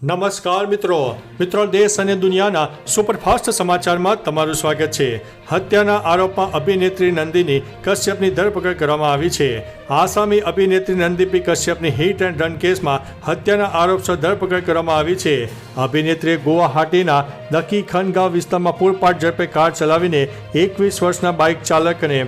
નમસ્કાર મિત્રો દેશ અને દુનિયાના સુપરફાસ્ટ સમાચારમાં તમારું સ્વાગત છે। હત્યાના આરોપમાં અભિનેત્રી નંદિની કશ્યપની ધરપકડ કરવામાં આવી છે। આસામી અભિનેત્રી નંદિની કશ્યપની હિટ એન્ડ રન કેસમાં હત્યાના આરોપસર ધરપકડ કરવામાં આવી છે। અભિનેત્રીએ ગુવાહાટીના દખીખનગાંવ વિસ્તારમાં પૂરપાટ ઝડપે કાર ચલાવીને 21 વર્ષના બાઇક ચાલકને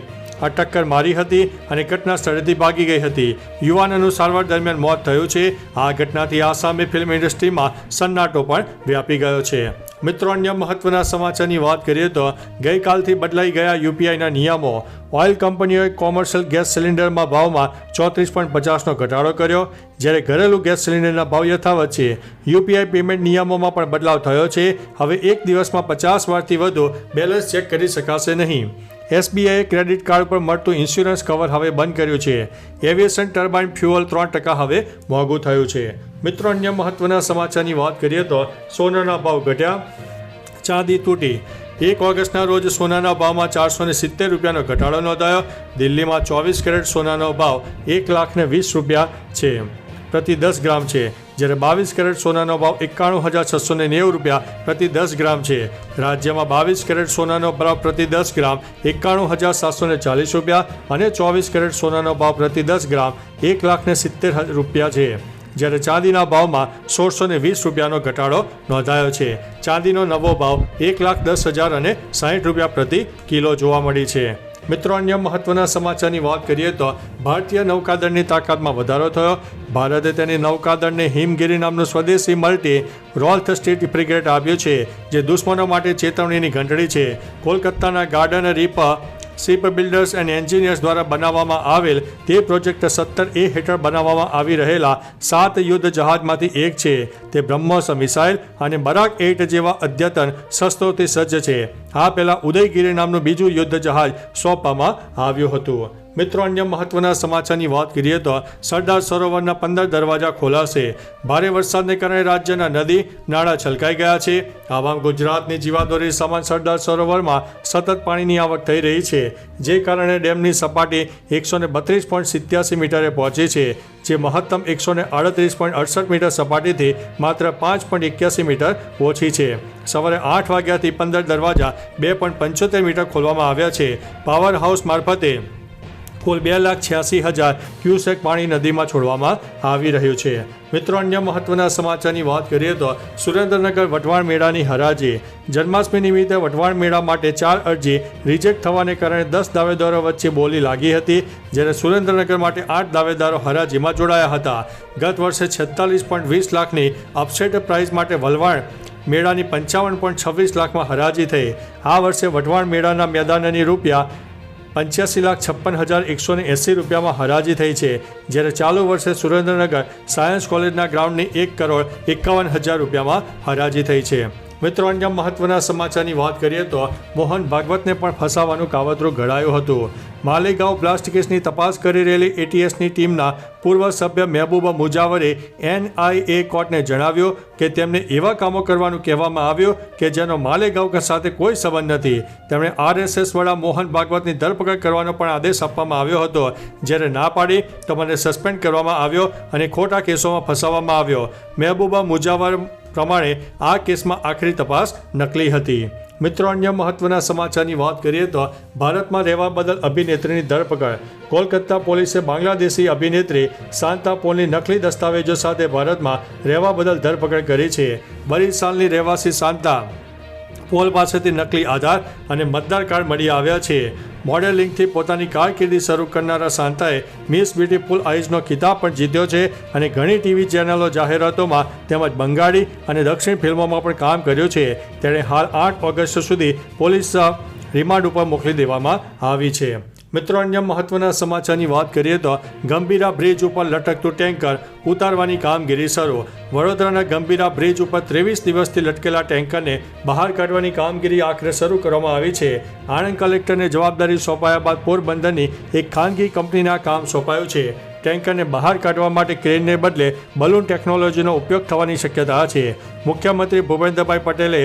ટક્કર મારી હતી અને ઘટના સ્થળેથી ભાગી ગઈ હતી। યુવાનનું સારવાર દરમિયાન મોત થયું છે। આ ઘટનાથી આસામી ફિલ્મ ઇન્ડસ્ટ્રીમાં સન્નાટો પણ વ્યાપી ગયો છે। મિત્રો, અન્ય મહત્વના સમાચારની વાત કરીએ તો ગઈકાલથી બદલાઈ ગયા યુપીઆઈના નિયમો। ઓઇલ કંપનીઓએ કોમર્શિયલ ગેસ સિલિન્ડરમાં ભાવમાં 34.50નો ઘટાડો કર્યો, જ્યારે ઘરેલું ગેસ સિલિન્ડરના ભાવ યથાવત છે। યુપીઆઈ પેમેન્ટ નિયમોમાં પણ બદલાવ થયો છે। હવે એક દિવસમાં 50 વારથી વધુ બેલેન્સ ચેક કરી શકાશે નહીં। એસબીઆઈએ ક્રેડિટ કાર્ડ પર મળતું ઇન્સ્યોરન્સ કવર હવે બંધ કર્યું છે। એવિએશન ટર્બાઇન ફ્યુઅલ 3% હવે મોંઘું થયું છે। મિત્રો, અન્ય મહત્વના સમાચારની વાત કરીએ તો સોનાના ભાવ ઘટ્યા, ચાંદી તૂટી। 1 ઓગસ્ટના રોજ સોનાના ભાવમાં 470 રૂપિયાનો ઘટાડો નોંધાયો। દિલ્હીમાં 24 કેરેટ સોનાનો ભાવ 1,20,000 રૂપિયા છે પ્રતિ 10 ગ્રામ છે, જ્યારે 22 કેરેટ સોનાનો ભાવ 91,690 રૂપિયા પ્રતિ 10 ગ્રામ છે। રાજ્યમાં 22 કેરેટ સોનાનો ભાવ પ્રતિ 10 ગ્રામ 91,740 રૂપિયા અને 24 કેરેટ સોનાનો ભાવ પ્રતિ 10 ગ્રામ 1,70,000 રૂપિયા છે, જ્યારે ચાંદીના ભાવમાં 1,620 રૂપિયાનો ઘટાડો નોંધાયો છે। ચાંદીનો નવો ભાવ 1,10,000 અને 60 રૂપિયા પ્રતિ કિલો જોવા મળી છે। મિત્રો, અન્ય મહત્વના સમાચારની વાત કરીએ તો ભારતીય નૌકાદળની તાકાતમાં વધારો થયો। ભારતે તેની નૌકાદળને હિમગીરી નામનું સ્વદેશી મલ્ટી રોલ સ્ટ્રીટ ફ્રિગેટ આપ્યું છે, જે દુશ્મનો માટે ચેતવણીની ઘંટડી છે। કોલકાતાના Garden Reach Shipbuilders and Engineers દ્વારા બનાવવામાં આવેલ તે પ્રોજેક્ટ 17A હેઠળ બનાવવામાં આવી રહેલા 7 યુદ્ધ જહાજમાંથી એક છે। તે બ્રહ્મોસ મિસાઇલ અને બરાક 8 જેવા અદ્યતન શસ્ત્રોથી સજ્જ છે। આ પહેલા ઉદયગીરી નામનું બીજું યુદ્ધ જહાજ સોંપવામાં આવ્યું હતું। મિત્રો, અન્ય મહત્વના સમાચારની વાત કરીએ તો સરદાર સરોવરના 15 દરવાજા ખોલાશે। ભારે વરસાદને કારણે રાજ્યના નદી નાળા છલકાઈ ગયા છે। આવામ ગુજરાતની જીવાદોરી સમાન સરદાર સરોવરમાં સતત પાણીની આવક થઈ રહી છે, જે કારણે ડેમની સપાટી 132.87 મીટરે પહોંચી છે, જે મહત્તમ 138.68 મીટર સપાટીથી માત્ર 5.81 મીટર ઓછી છે। સવારે 8 વાગ્યાથી 15 દરવાજા 2.75 મીટર ખોલવામાં આવ્યા છે। પાવર હાઉસ મારફતે કુલ 2,86,000 ક્યુસેક પાણી નદીમાં છોડવામાં આવી રહ્યું છે। મિત્રો, અન્ય મહત્વના સમાચારની વાત કરીએ તો સુરેન્દ્રનગર વઢવાણ મેળાની હરાજી। જન્માષ્ટમી નિમિત્તે વઢવાણ મેળા માટે 4 અરજી રિજેક્ટ થવાને કારણે 10 દાવેદારો વચ્ચે બોલી લાગી હતી, જ્યારે સુરેન્દ્રનગર માટે 8 દાવેદારો હરાજીમાં જોડાયા હતા। ગત વર્ષે 46.20 લાખની અપસેટ પ્રાઇઝ માટે વલવાણ મેળાની 55.26 લાખમાં હરાજી થઈ। આ વર્ષે વઢવાણ મેળાના મેદાનની રૂપિયા 85,56,180 રૂપિયામાં હરાજી થઈ છે, જ્યારે ચાલુ વર્ષે સુરેન્દ્રનગર સાયન્સ કોલેજના ગ્રાઉન્ડની 1,51,000 રૂપિયામાં હરાજી થઈ છે। મિત્રો, અન્ય મહત્વના સમાચારની વાત કરીએ તો મોહન ભાગવતને પણ ફસાવાનું કાવતરું ઘડાયું હતું। માલેગાંવ બ્લાસ્ટ કેસની તપાસ કરી રહેલી એટીએસની ટીમના પૂર્વ સભ્ય મહેબૂબા મુજાવરે NIA કોર્ટને જણાવ્યું કે તેમને એવા કામો કરવાનું કહેવામાં આવ્યું કે જેનો માલેગાંવ સાથે કોઈ સંબંધ નથી। તેમણે RSS વડા મોહન ભાગવતની ધરપકડ કરવાનો પણ આદેશ આપવામાં આવ્યો હતો, જ્યારે ના પાડી તો મને સસ્પેન્ડ કરવામાં આવ્યો અને ખોટા કેસોમાં ફસાવવામાં આવ્યો। મહેબૂબા મુજાવર પ્રમાણે આ કેસમાં આખરી તપાસ નકલી હતી। મિત્રો, અન્ય મહત્વના સમાચારની વાત કરીએ તો ભારતમાં રહેવા બદલ અભિનેત્રીની ધરપકડ। કોલકાતા પોલીસે બાંગ્લાદેશી અભિનેત્રી શાંતા પોલની નકલી દસ્તાવેજો સાથે ભારતમાં રહેવા બદલ ધરપકડ કરી છે। બરિશાલની રહેવાસી શાંતા પોલ પાસેથી નકલી આધાર અને મતદાર કાર્ડ મળી આવ્યા છે। મોડેલિંગથી પોતાની કારકિર્દી શરૂ કરનારા શાંતાએ મિસ બ્યુટીફુલ આઈઝનો ખિતાબ પણ જીત્યો છે અને ઘણી ટીવી ચેનલો, જાહેરાતોમાં તેમજ બંગાળી અને દક્ષિણ ફિલ્મોમાં પણ કામ કર્યું છે। તેણે હાલ 8 ઓગસ્ટ સુધી પોલીસ રિમાન્ડ ઉપર મોકલી દેવામાં આવી છે। મિત્રો, અન્ય મહત્વના સમાચારની વાત કરીએ તો ગંભીરા બ્રિજ ઉપર લટકતું ટેન્કર ઉતારવાની કામગીરી શરૂ। વડોદરાના ગંભીરા બ્રિજ ઉપર 23 દિવસથી લટકેલા ટેન્કરને બહાર કાઢવાની કામગીરી આખરે શરૂ કરવામાં આવી છે। આણંદ કલેક્ટરને જવાબદારી સોંપાયા બાદ પોરબંદરની એક ખાનગી કંપનીને આ કામ સોંપાયું છે। ટેન્કરને બહાર કાઢવા માટે ક્રેનને બદલે બલૂન ટેકનોલોજીનો ઉપયોગ થવાની શક્યતા છે। મુખ્યમંત્રી ભૂપેન્દ્રભાઈ પટેલે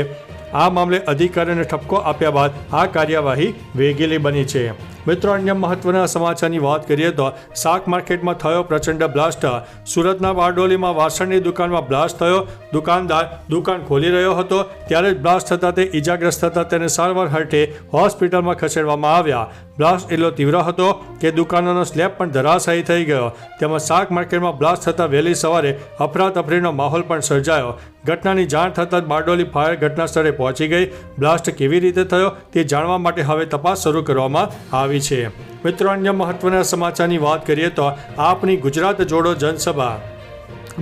આ મામલે અધિકારીઓને ઠપકો આપ્યા બાદ આ કાર્યવાહી વેગીલી બની છે। મિત્રો અન્ય મહત્વના સમાચારની વાત કરીએ તો શાક માર્કેટમાં થયો પ્રચંડ બ્લાસ્ટ. સુરતના બારડોલીમાં વાસણની દુકાનમાં બ્લાસ્ટ થયો. દુકાનદાર દુકાન ખોલી રહ્યો હતો ત્યારે જ બ્લાસ્ટ થતાં તે ઈજાગ્રસ્ત થતા તેને સારવાર અર્થે હોસ્પિટલમાં ખસેડવામાં આવ્યા. બ્લાસ્ટ એટલો તીવ્ર હતો કે દુકાનોનો સ્લેબ પણ ધરાશાયી થઈ ગયો. તેમાં શાક માર્કેટમાં બ્લાસ્ટ થતાં વહેલી સવારે અફરાતફરીનો માહોલ પણ સર્જાયો. ઘટનાની જાણ થતાં જ બારડોલી ફાયર ઘટના સ્થળે પહોંચી ગઈ. બ્લાસ્ટ કેવી રીતે થયો તે જાણવા માટે હવે તપાસ શરૂ કરવામાં આવી છે. મિત્રો અન્ય મહત્વના સમાચારની વાત કરીએ તો આપની ગુજરાત જોડો જનસભા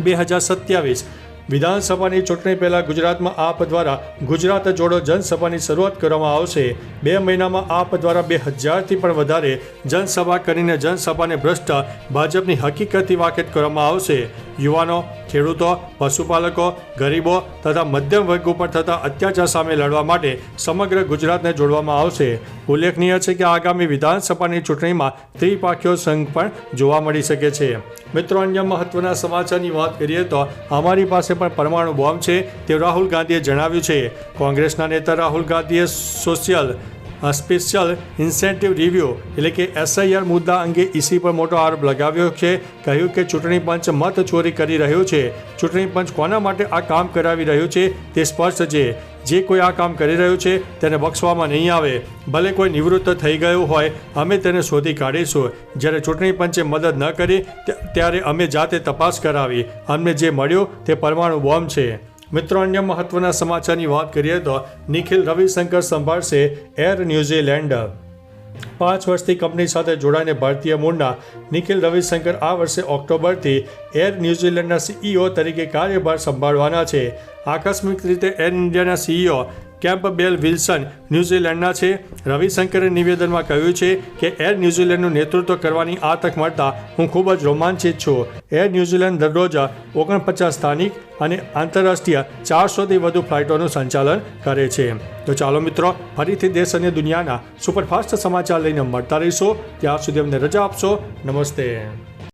2027 વિધાનસભાની ચૂંટણી પહેલાં ગુજરાતમાં આપ દ્વારા ગુજરાત જોડો જનસભાની શરૂઆત કરવામાં આવશે. 2 મહિનામાં આપ દ્વારા 2000થી પણ વધારે જનસભા કરીને જનસભાને ભ્રષ્ટ ભાજપની હકીકતથી વાકેફ કરવામાં આવશે. યુવાનો, ખેડૂતો, પશુપાલકો, ગરીબો તથા મધ્યમ વર્ગ ઉપર થતા અત્યાચાર સામે લડવા માટે સમગ્ર ગુજરાતને જોડવામાં આવશે. ઉલ્લેખનીય છે કે આગામી વિધાનસભાની ચૂંટણીમાં ત્રિપાખીઓ સંઘ પણ જોવા મળી શકે છે. મિત્રો અન્ય મહત્વના સમાચારની વાત કરીએ તો અમારી પાસે પણ પરમાણુ બોમ્બ છે તેવું રાહુલ ગાંધીએ જણાવ્યું છે. કોંગ્રેસના નેતા રાહુલ ગાંધીએ સ્પેશિયલ ઇન્સેન્ટિવ રિવ્યૂ એટલે કે SIR મુદ્દા અંગે ઈસી પર મોટો આરોપ લગાવ્યો છે. કહ્યું કે ચૂંટણી પંચ મત ચોરી કરી રહ્યું છે. ચૂંટણી પંચ કોના માટે આ કામ કરાવી રહ્યું છે તે સ્પષ્ટ છે. જે કોઈ આ કામ કરી રહ્યું છે તેને બક્ષવામાં નહીં આવે. ભલે કોઈ નિવૃત્ત થઈ ગયું હોય, અમે તેને શોધી કાઢીશું. જ્યારે ચૂંટણી પંચે મદદ ન કરી ત્યારે અમે જાતે તપાસ કરાવી. અમને જે મળ્યું તે પરમાણુ બોમ્બ છે. મિત્રો અન્ય મહત્વના સમાચારની વાત કરીએ તો નિખિલ રવિશંકર સંભાળશે એર ન્યૂઝીલેન્ડ. 5 વર્ષથી કંપની સાથે જોડાઈને ભારતીય મૂળના નિખિલ રવિશંકર આ વર્ષે ઓક્ટોબરથી એર ન્યૂઝીલેન્ડના CEO તરીકે કાર્યભાર સંભાળવાના છે. આકસ્મિક રીતે એર ઇન્ડિયાના CEO કેમ્પબેલ વિલ્સન ન્યૂઝીલેન્ડના છે. રવિશંકરે નિવેદનમાં કહ્યું છે કે એર ન્યૂઝીલેન્ડનું નેતૃત્વ કરવાની આ તક મળતા હું ખૂબ જ રોમાંચિત છું. એર ન્યૂઝીલેન્ડ દરરોજ 49 સ્થાનિક અને આંતરરાષ્ટ્રીય 400થી વધુ ફ્લાઇટોનું સંચાલન કરે છે. તો ચાલો મિત્રો, ફરીથી દેશ અને દુનિયાના સુપરફાસ્ટ સમાચાર લઈને મળતા રહીશો. ત્યાં સુધી અમને રજા આપશો. નમસ્તે.